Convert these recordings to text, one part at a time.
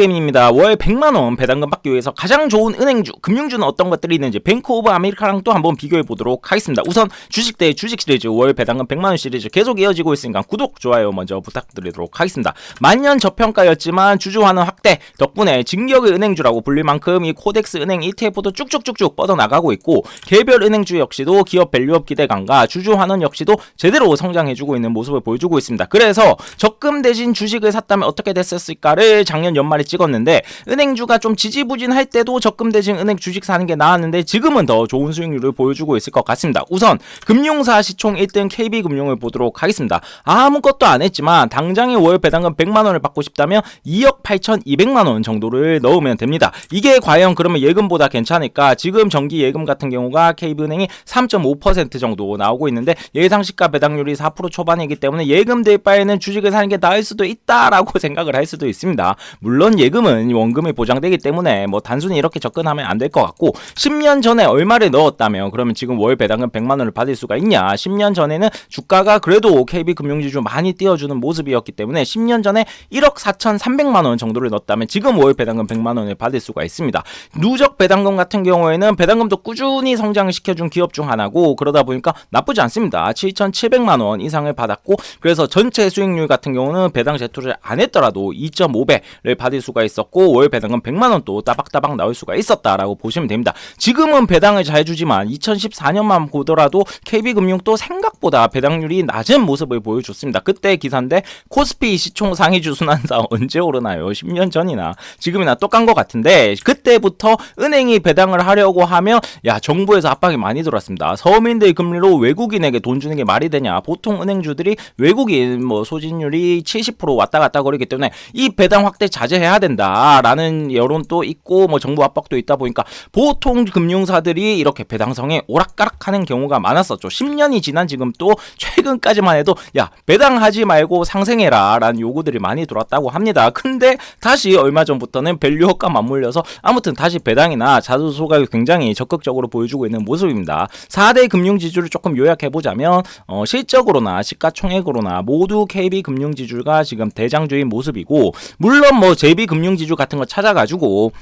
게임입니다. 월 100만원 배당금 받기 위해서 가장 좋은 은행주, 금융주는 어떤 것들이 있는지 뱅크 오브 아메리카랑 또 한번 비교해 보도록 하겠습니다. 우선 주식 대 주식 시리즈 월 배당금 100만원 시리즈 계속 이어지고 있으니까 구독, 좋아요 먼저 부탁드리도록 하겠습니다. 만년 저평가였지만 주주 환원 확대 덕분에 진격의 은행주라고 불릴 만큼 이 코덱스 은행 ETF도 쭉쭉쭉쭉 뻗어나가고 있고, 개별 은행주 역시도 기업 밸류업 기대감과 주주 환원 역시도 제대로 성장해주고 있는 모습을 보여주고 있습니다. 그래서 적금 대신 주식을 샀다면 어떻게 됐었을까를 작년 연말에 찍었는데, 은행주가 좀 지지부진할 때도 적금 대신 은행 주식 사는 게 나았는데 지금은 더 좋은 수익률을 보여주고 있을 것 같습니다. 우선 금융사 시총 1등 KB금융을 보도록 하겠습니다. 아무것도 안 했지만 당장에 월 배당금 100만원을 받고 싶다면 2억 8,200만원 정도를 넣으면 됩니다. 이게 과연 그러면 예금보다 괜찮을까? 지금 정기 예금 같은 경우가 KB은행이 3.5% 정도 나오고 있는데 예상 시가 배당률이 4% 초반이기 때문에 예금 될 바에는 주식을 사는 게 나을 수도 있다라고 생각을 할 수도 있습니다. 물론 예금은 원금이 보장되기 때문에 뭐 단순히 이렇게 접근하면 안 될 것 같고, 10년 전에 얼마를 넣었다면 그러면 지금 월 배당금 100만원을 받을 수가 있냐? 10년 전에는 주가가 그래도 KB금융지주 많이 띄워주는 모습이었기 때문에 10년 전에 1억 4,300만원 정도를 넣었다면 지금 월 배당금 100만원을 받을 수가 있습니다. 누적 배당금 같은 경우에는 배당금도 꾸준히 성장을 시켜준 기업 중 하나고, 그러다 보니까 나쁘지 않습니다. 7,700만원 이상을 받았고, 그래서 전체 수익률 같은 경우는 배당 제투를 안 했더라도 2.5배를 받을 수가 있었고, 월 배당금 100만원 또 따박따박 나올 수가 있었다라고 보시면 됩니다. 지금은 배당을 잘 주지만 2014년만 보더라도 KB금융도 생각보다 배당률이 낮은 모습을 보여줬습니다. 그때 기사인데 코스피 시총 상위주 순환사 언제 오르나요? 10년 전이나 지금이나 똑같은 것 같은데, 그때부터 은행이 배당을 하려고 하면 정부에서 압박이 많이 들어왔습니다. 서민들 금리로 외국인에게 돈 주는 게 말이 되냐? 보통 은행주들이 외국인 소진율이 70% 왔다 갔다 거리기 때문에 이 배당 확대 자제해야 된다라는 여론도 있고 정부 압박도 있다 보니까 보통 금융사들이 이렇게 배당성에 오락가락하는 경우가 많았었죠. 10년이 지난 지금 또 최근까지만 해도 배당하지 말고 상생해라 라는 요구들이 많이 들어왔다고 합니다. 근데 다시 얼마 전부터는 밸류업과 맞물려서 아무튼 다시 배당이나 자주 소각을 굉장히 적극적으로 보여주고 있는 모습입니다. 4대 금융지주를 조금 요약해보자면 실적으로나 시가총액으로나 모두 KB금융지주가 지금 대장주인 모습이고, 물론 JB금융지주 같은 거 찾아가지고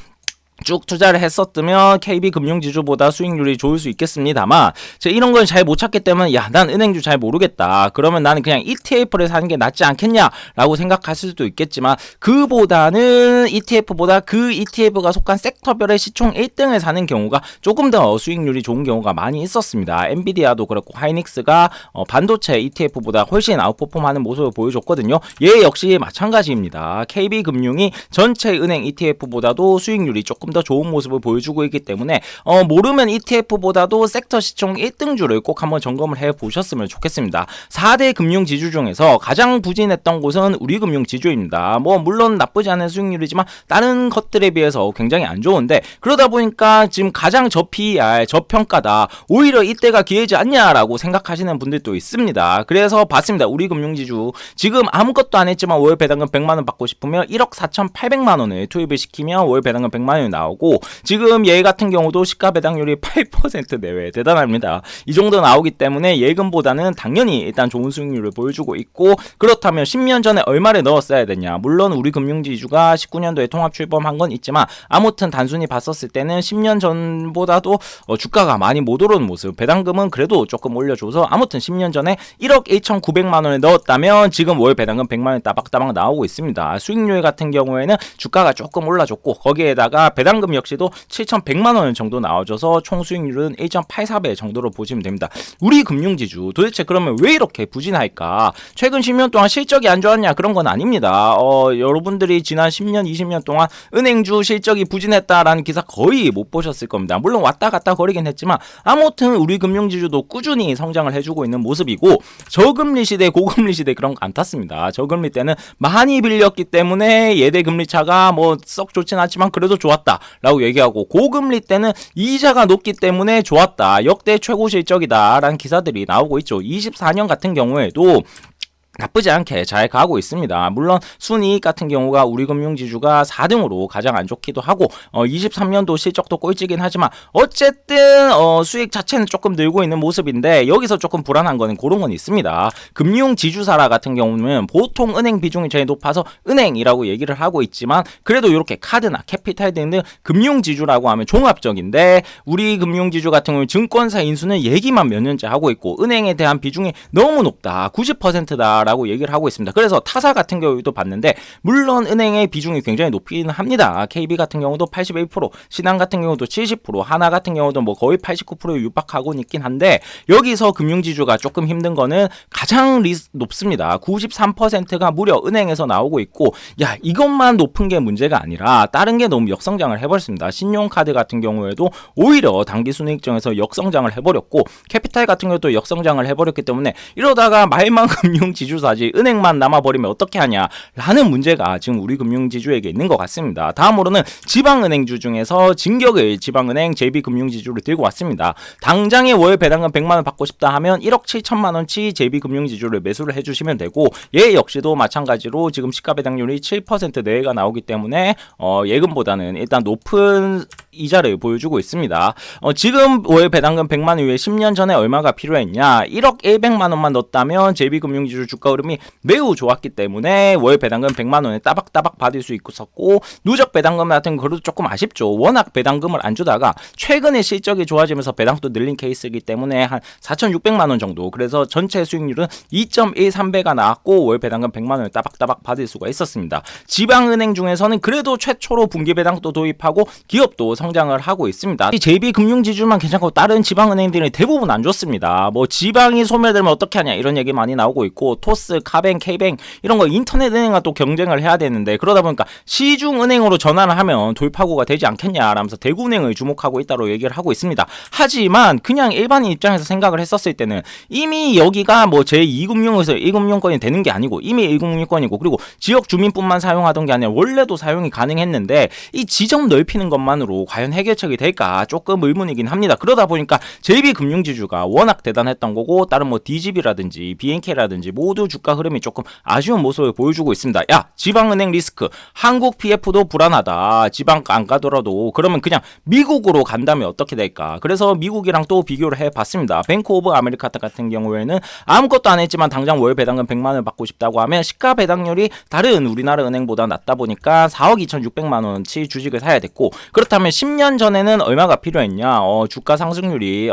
쭉 투자를 했었으면 KB금융지주보다 수익률이 좋을 수 있겠습니다만, 제가 이런 걸 잘 못 찾기 때문에 난 은행주 잘 모르겠다, 그러면 나는 그냥 ETF를 사는 게 낫지 않겠냐 라고 생각하실 수도 있겠지만, 그보다는 ETF보다 그 ETF가 속한 섹터별의 시총 1등을 사는 경우가 조금 더 수익률이 좋은 경우가 많이 있었습니다. 엔비디아도 그렇고 하이닉스가 반도체 ETF보다 훨씬 아웃퍼폼하는 모습을 보여줬거든요. 얘 역시 마찬가지입니다. KB금융이 전체 은행 ETF보다도 수익률이 조금 더 좋은 모습을 보여주고 있기 때문에 모르면 ETF보다도 섹터 시총 1등주를 꼭 한번 점검을 해보셨으면 좋겠습니다. 4대 금융지주 중에서 가장 부진했던 곳은 우리금융지주입니다. 물론 나쁘지 않은 수익률이지만 다른 것들에 비해서 굉장히 안 좋은데, 그러다 보니까 지금 가장 저PER, 저평가다, 오히려 이때가 기회지 않냐라고 생각하시는 분들도 있습니다. 그래서 봤습니다. 우리금융지주 지금 아무것도 안 했지만 월 배당금 100만원 받고 싶으면 1억 4,800만원을 투입을 시키면 월 배당금 100만원이 나오고, 지금 얘 같은 경우도 시가 배당률이 8% 내외, 대단합니다. 이 정도 나오기 때문에 예금보다는 당연히 일단 좋은 수익률을 보여주고 있고, 그렇다면 10년 전에 얼마를 넣었어야 되냐? 물론 우리 금융지주가 19년도에 통합 출범한 건 있지만 아무튼 단순히 봤었을 때는 10년 전보다도 주가가 많이 못 오르는 모습, 배당금은 그래도 조금 올려줘서 아무튼 10년 전에 1억 1,900만원을 넣었다면 지금 월 배당금 100만원 따박따박 나오고 있습니다. 수익률 같은 경우에는 주가가 조금 올라줬고, 거기에다가 배당금 역시도 7,100만원 정도 나와줘서 총 수익률은 1.84배 정도로 보시면 됩니다. 우리 금융지주 도대체 그러면 왜 이렇게 부진할까? 최근 10년 동안 실적이 안 좋았냐? 그런 건 아닙니다. 여러분들이 지난 10년, 20년 동안 은행주 실적이 부진했다라는 기사 거의 못 보셨을 겁니다. 물론 왔다 갔다 거리긴 했지만 아무튼 우리 금융지주도 꾸준히 성장을 해주고 있는 모습이고, 저금리 시대, 고금리 시대 그런 거 안 탔습니다. 저금리 때는 많이 빌렸기 때문에 예대 금리 차가 썩 좋진 않지만 그래도 좋았다 라고 얘기하고, 고금리 때는 이자가 높기 때문에 좋았다, 역대 최고 실적이다 라는 기사들이 나오고 있죠. 24년 같은 경우에도 나쁘지 않게 잘 가고 있습니다. 물론 순이익 같은 경우가 우리 금융지주가 4등으로 가장 안 좋기도 하고 23년도 실적도 꼴찌긴 하지만 어쨌든 수익 자체는 조금 늘고 있는 모습인데 여기서 조금 불안한 거는 그런 건 있습니다. 금융지주사라 같은 경우는 보통 은행 비중이 제일 높아서 은행이라고 얘기를 하고 있지만 그래도 이렇게 카드나 캐피탈 등등 금융지주라고 하면 종합적인데 우리 금융지주 같은 경우는 증권사 인수는 얘기만 몇 년째 하고 있고 은행에 대한 비중이 너무 높다. 90%다. 라고 얘기를 하고 있습니다. 그래서 타사 같은 경우도 봤는데 물론 은행의 비중이 굉장히 높기는 합니다. KB 같은 경우도 81%, 신한 같은 경우도 70%, 하나 같은 경우도 뭐 거의 89%에 육박하고 있긴 한데 여기서 금융지주가 조금 힘든 거는 가장 높습니다. 93%가 무려 은행에서 나오고 있고 야 이것만 높은 게 문제가 아니라 다른 게 너무 역성장을 해버렸습니다. 신용카드 같은 경우에도 오히려 단기순이익정에서 역성장을 해버렸고 캐피탈 같은 경우도 역성장을 해버렸기 때문에 이러다가 말만 금융지주 사지 은행만 남아버리면 어떻게 하냐 라는 문제가 지금 우리 금융지주에게 있는 것 같습니다. 다음으로는 지방은행주 중에서 진격을 지방은행 JB금융지주를 들고 왔습니다. 당장에 월 배당금 100만원 받고 싶다 하면 1억 7천만원치 JB금융지주를 매수를 해주시면 되고 얘 역시도 마찬가지로 지금 시가배당률이 7% 내외가 나오기 때문에 예금보다는 일단 높은 이자를 보여주고 있습니다. 지금 월 배당금 100만원 이후에 10년 전에 얼마가 필요했냐 1억 100만원만 넣었다면 JB금융지주 주가 흐름이 매우 좋았기 때문에 월 배당금 100만원에 따박따박 받을 수 있었고 누적 배당금 같은 거도 조금 아쉽죠. 워낙 배당금을 안 주다가 최근에 실적이 좋아지면서 배당도 늘린 케이스이기 때문에 한 4,600만원 정도 그래서 전체 수익률은 2.13배가 나왔고 월 배당금 100만원을 따박따박 받을 수가 있었습니다. 지방은행 중에서는 그래도 최초로 분기배당도 도입하고 기업도 성장을 하고 있습니다. 이 JB금융지주만 괜찮고 다른 지방은행들이 대부분 안 좋습니다. 뭐 지방이 소멸되면 어떻게 하냐 이런 얘기 많이 나오고 있고 토스, 카뱅, K뱅 이런 거 인터넷 은행과 또 경쟁을 해야 되는데 그러다 보니까 시중은행으로 전환을 하면 돌파구가 되지 않겠냐라면서 대구은행을 주목하고 있다고 얘기를 하고 있습니다. 하지만 그냥 일반인 입장에서 생각을 했었을 때는 이미 여기가 뭐 제2금융에서 1금융권이 되는 게 아니고 이미 1금융권이고 그리고 지역 주민뿐만 사용하던 게 아니라 원래도 사용이 가능했는데 이 지점 넓히는 것만으로 과연 해결책이 될까 조금 의문이긴 합니다. 그러다 보니까 JB금융지주가 워낙 대단했던 거고 다른 뭐 DGB라든지 BNK라든지 모두 주가 흐름이 조금 아쉬운 모습을 보여주고 있습니다. 야 지방은행 리스크 한국 PF도 불안하다. 지방 안 가더라도 그러면 그냥 미국으로 간다면 어떻게 될까. 그래서 미국이랑 또 비교를 해봤습니다. 뱅크 오브 아메리카 같은 경우에는 아무것도 안 했지만 당장 월 배당금 100만원 받고 싶다고 하면 시가 배당률이 다른 우리나라 은행보다 낮다 보니까 4억 2,600만원치 주식을 사야 됐고 그렇다면 10년 전에는 얼마가 필요했냐. 주가 상승률이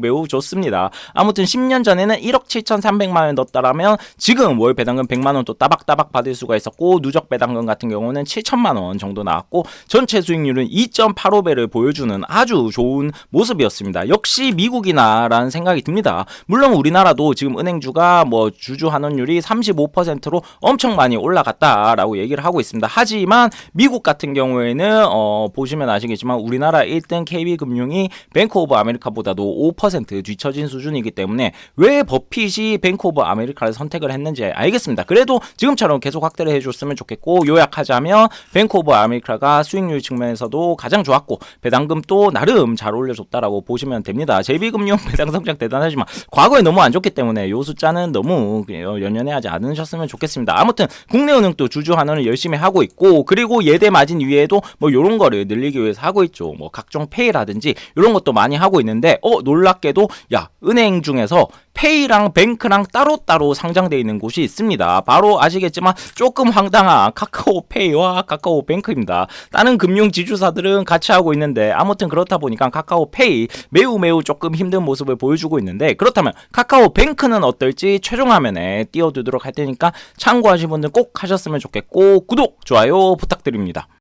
매우 좋습니다. 아무튼 10년 전에는 1억 7,300만원 넣었다라면 지금 월 배당금 100만원 또 따박따박 받을 수가 있었고 누적 배당금 같은 경우는 7천만원 정도 나왔고 전체 수익률은 2.85배를 보여주는 아주 좋은 모습이었습니다. 역시 미국이나라는 생각이 듭니다. 물론 우리나라도 지금 은행주가 뭐 주주 환원율이 35%로 엄청 많이 올라갔다라고 얘기를 하고 있습니다. 하지만 미국 같은 경우에는 보시면 아시겠지만 우리나라 1등 KB금융이 뱅크 오브 아메리카보다도 5% 뒤처진 수준이기 때문에 왜 버핏이 뱅크 오브 아메리카를 선택을 했는지 알겠습니다. 그래도 지금처럼 계속 확대를 해줬으면 좋겠고 요약하자면 뱅크 오브 아메리카가 수익률 측면에서도 가장 좋았고 배당금도 나름 잘 올려줬다라고 보시면 됩니다. JB금융 배당 성장 대단하지만 과거에 너무 안 좋기 때문에 요 숫자는 너무 연연해하지 않으셨으면 좋겠습니다. 아무튼 국내은행도 주주 환원을 열심히 하고 있고 그리고 예대 마진 위에도 뭐 요런 거를 늘리기 위해서 하고 있죠. 뭐 각종 페이라든지 이런 것도 많이 하고 있는데 놀랍게도 야 은행 중에서 페이랑 뱅크랑 따로따로 상장되어 있는 곳이 있습니다. 바로 아시겠지만 조금 황당한 카카오페이와 카카오뱅크입니다. 다른 금융지주사들은 같이 하고 있는데 아무튼 그렇다 보니까 카카오페이 매우 조금 힘든 모습을 보여주고 있는데 그렇다면 카카오뱅크는 어떨지 최종 화면에 띄워두도록 할 테니까 참고하신 분들 꼭 하셨으면 좋겠고 구독, 좋아요 부탁드립니다.